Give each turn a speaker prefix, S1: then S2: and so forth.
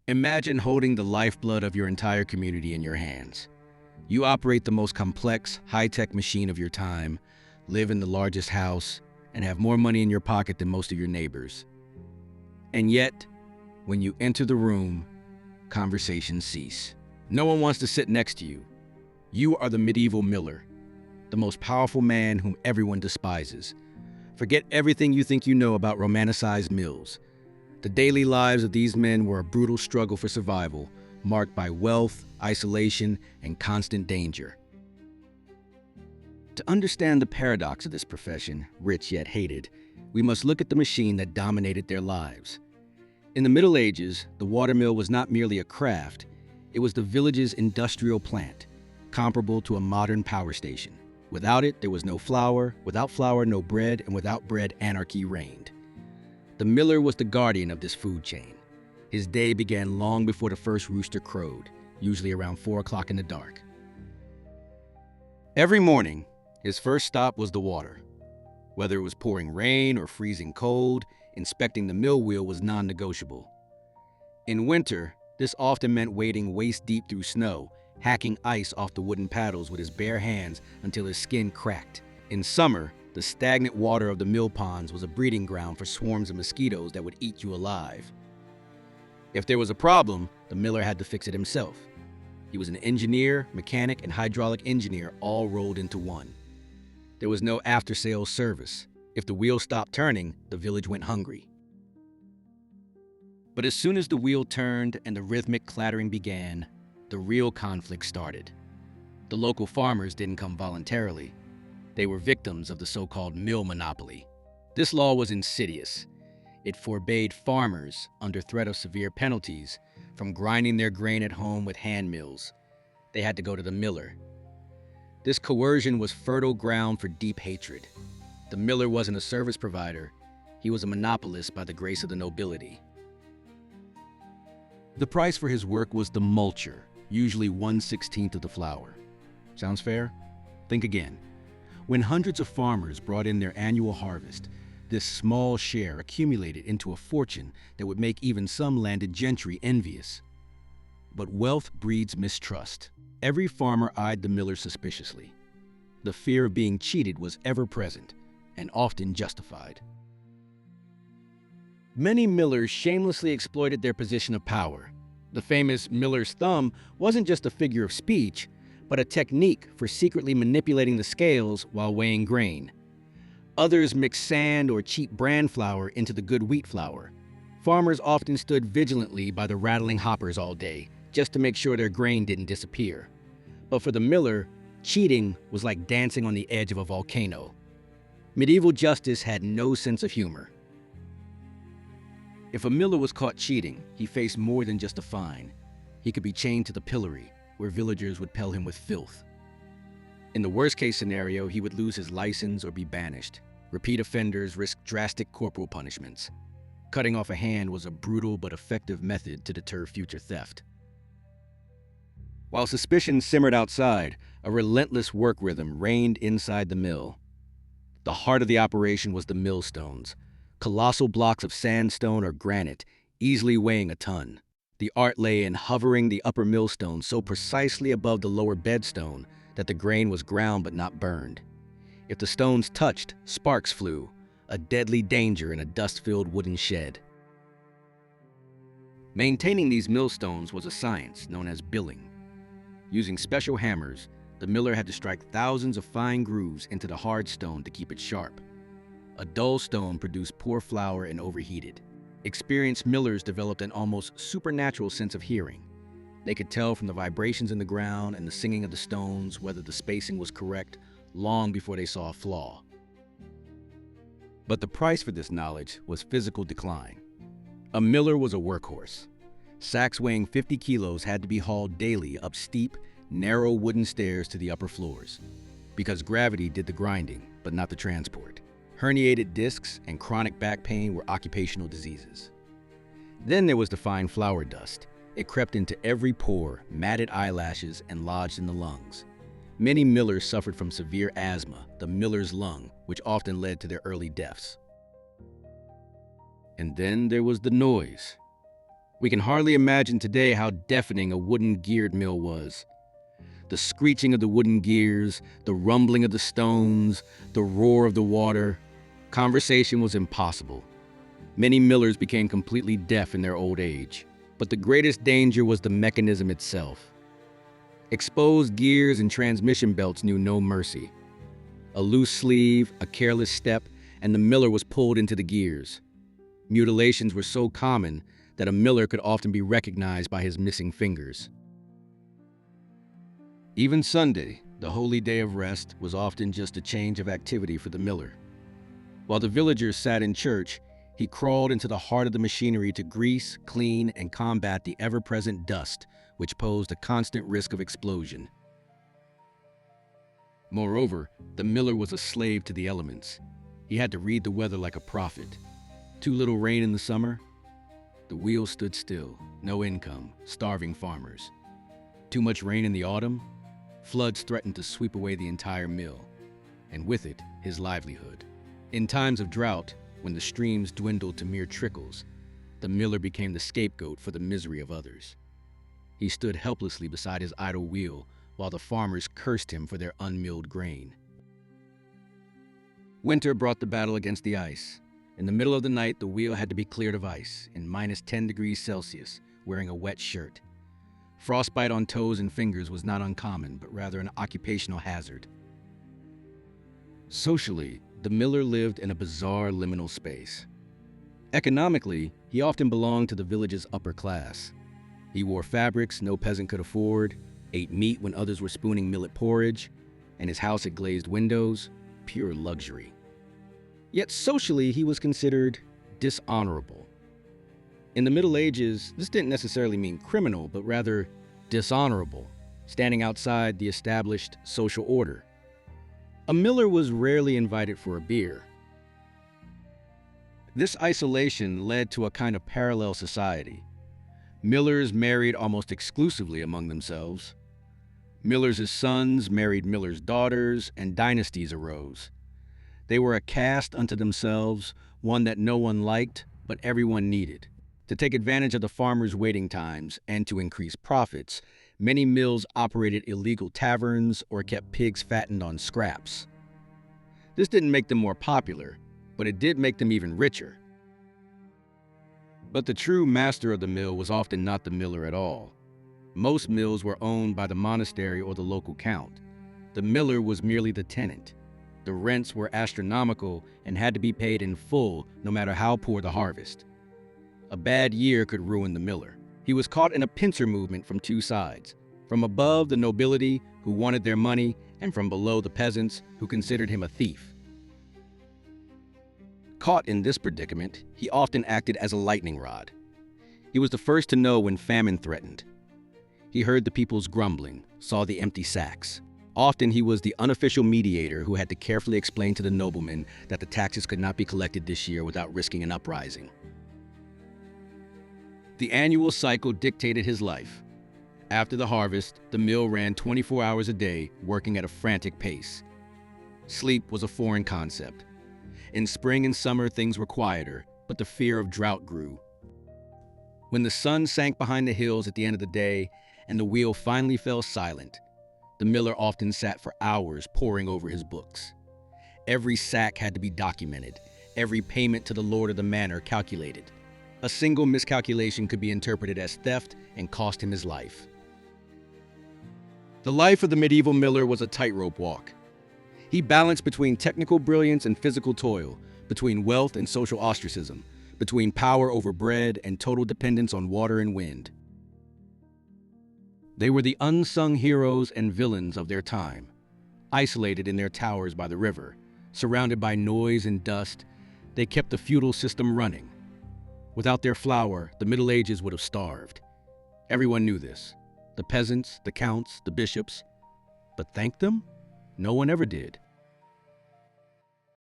S1: Imagine holding the lifeblood of your entire community in your hands. You operate the most complex, high-tech machine of your time, live in the largest house, and have more money in your pocket than most of your neighbors. And yet, when you enter the room, conversations cease. No one wants to sit next to you. You are the medieval miller, the most powerful man whom everyone despises. Forget everything you think you know about romanticized mills. The daily lives of these men were a brutal struggle for survival, marked by wealth, isolation, and constant danger. To understand the paradox of this profession, rich yet hated, we must look at the machine that dominated their lives. In the Middle Ages, the watermill was not merely a craft, it was the village's industrial plant, comparable to a modern power station. Without it, there was no flour, without flour, no bread, and without bread, anarchy reigned. The miller was the guardian of this food chain. His day began long before the first rooster crowed, usually around 4 o'clock in the dark. Every morning, his first stop was the water. Whether it was pouring rain or freezing cold, inspecting the mill wheel was non-negotiable. In winter, this often meant wading waist-deep through snow, hacking ice off the wooden paddles with his bare hands until his skin cracked. In summer, the stagnant water of the mill ponds was a breeding ground for swarms of mosquitoes that would eat you alive. If there was a problem, the miller had to fix it himself. He was an engineer, mechanic, and hydraulic engineer all rolled into one. There was no after-sales service. If the wheel stopped turning, the village went hungry. But as soon as the wheel turned and the rhythmic clattering began, the real conflict started. The local farmers didn't come voluntarily. They were victims of the so-called mill monopoly. This law was insidious. It forbade farmers, under threat of severe penalties, from grinding their grain at home with hand mills. They had to go to the miller. This coercion was fertile ground for deep hatred. The miller wasn't a service provider. He was a monopolist by the grace of the nobility. The price for his work was the multure, usually 1/16 of the flour. Sounds fair? Think again. When hundreds of farmers brought in their annual harvest, this small share accumulated into a fortune that would make even some landed gentry envious. But wealth breeds mistrust. Every farmer eyed the miller suspiciously. The fear of being cheated was ever present, and often justified. Many millers shamelessly exploited their position of power. The famous miller's thumb wasn't just a figure of speech, but a technique for secretly manipulating the scales while weighing grain. Others mixed sand or cheap bran flour into the good wheat flour. Farmers often stood vigilantly by the rattling hoppers all day, just to make sure their grain didn't disappear. But for the miller, cheating was like dancing on the edge of a volcano. Medieval justice had no sense of humor. If a miller was caught cheating, he faced more than just a fine. He could be chained to the pillory, where villagers would pelt him with filth. In the worst-case scenario, he would lose his license or be banished. Repeat offenders risked drastic corporal punishments. Cutting off a hand was a brutal but effective method to deter future theft. While suspicion simmered outside, a relentless work rhythm reigned inside the mill. The heart of the operation was the millstones, colossal blocks of sandstone or granite, easily weighing a ton. The art lay in hovering the upper millstone so precisely above the lower bedstone that the grain was ground but not burned. If the stones touched, sparks flew, a deadly danger in a dust-filled wooden shed. Maintaining these millstones was a science known as billing. Using special hammers, the miller had to strike thousands of fine grooves into the hard stone to keep it sharp. A dull stone produced poor flour and overheated. Experienced millers developed an almost supernatural sense of hearing. They could tell from the vibrations in the ground and the singing of the stones whether the spacing was correct long before they saw a flaw. But the price for this knowledge was physical decline. A miller was a workhorse. Sacks weighing 50 kilos had to be hauled daily up steep, narrow wooden stairs to the upper floors, because gravity did the grinding, but not the transport. Herniated discs and chronic back pain were occupational diseases. Then there was the fine flour dust. It crept into every pore, matted eyelashes, and lodged in the lungs. Many millers suffered from severe asthma, the miller's lung, which often led to their early deaths. And then there was the noise. We can hardly imagine today how deafening a wooden geared mill was. The screeching of the wooden gears, the rumbling of the stones, the roar of the water. Conversation was impossible. Many millers became completely deaf in their old age. But the greatest danger was the mechanism itself. Exposed gears and transmission belts knew no mercy. A loose sleeve, a careless step, and the miller was pulled into the gears. Mutilations were so common that a miller could often be recognized by his missing fingers. Even Sunday, the holy day of rest, was often just a change of activity for the miller. While the villagers sat in church, he crawled into the heart of the machinery to grease, clean, and combat the ever-present dust, which posed a constant risk of explosion. Moreover, the miller was a slave to the elements. He had to read the weather like a prophet. Too little rain in the summer? The wheel stood still, no income, starving farmers. Too much rain in the autumn? Floods threatened to sweep away the entire mill, and with it, his livelihood. In times of drought, when the streams dwindled to mere trickles, the miller became the scapegoat for the misery of others. He stood helplessly beside his idle wheel while the farmers cursed him for their unmilled grain. Winter brought the battle against the ice. In the middle of the night, the wheel had to be cleared of ice in -10 degrees Celsius, wearing a wet shirt. Frostbite on toes and fingers was not uncommon, but rather an occupational hazard. Socially, the miller lived in a bizarre liminal space. Economically, he often belonged to the village's upper class. He wore fabrics no peasant could afford, ate meat when others were spooning millet porridge, and his house had glazed windows, pure luxury. Yet socially, he was considered dishonorable. In the Middle Ages, this didn't necessarily mean criminal, but rather dishonorable, standing outside the established social order. A miller was rarely invited for a beer. This isolation led to a kind of parallel society. Millers married almost exclusively among themselves. Millers' sons married millers' daughters, and dynasties arose. They were a caste unto themselves, one that no one liked, but everyone needed. To take advantage of the farmers' waiting times and to increase profits, many mills operated illegal taverns or kept pigs fattened on scraps. This didn't make them more popular, but it did make them even richer. But the true master of the mill was often not the miller at all. Most mills were owned by the monastery or the local count. The miller was merely the tenant. The rents were astronomical and had to be paid in full, no matter how poor the harvest. A bad year could ruin the miller. He was caught in a pincer movement from two sides. From above, the nobility, who wanted their money, and from below, the peasants, who considered him a thief. Caught in this predicament, he often acted as a lightning rod. He was the first to know when famine threatened. He heard the people's grumbling, saw the empty sacks. Often he was the unofficial mediator who had to carefully explain to the noblemen that the taxes could not be collected this year without risking an uprising. The annual cycle dictated his life. After the harvest, the mill ran 24 hours a day, working at a frantic pace. Sleep was a foreign concept. In spring and summer, things were quieter, but the fear of drought grew. When the sun sank behind the hills at the end of the day and the wheel finally fell silent, the miller often sat for hours poring over his books. Every sack had to be documented, every payment to the lord of the manor calculated. A single miscalculation could be interpreted as theft and cost him his life. The life of the medieval miller was a tightrope walk. He balanced between technical brilliance and physical toil, between wealth and social ostracism, between power over bread and total dependence on water and wind. They were the unsung heroes and villains of their time, isolated in their towers by the river, surrounded by noise and dust. They kept the feudal system running. Without their flour, the Middle Ages would have starved. Everyone knew this. The peasants, the counts, the bishops. But thank them? No one ever did.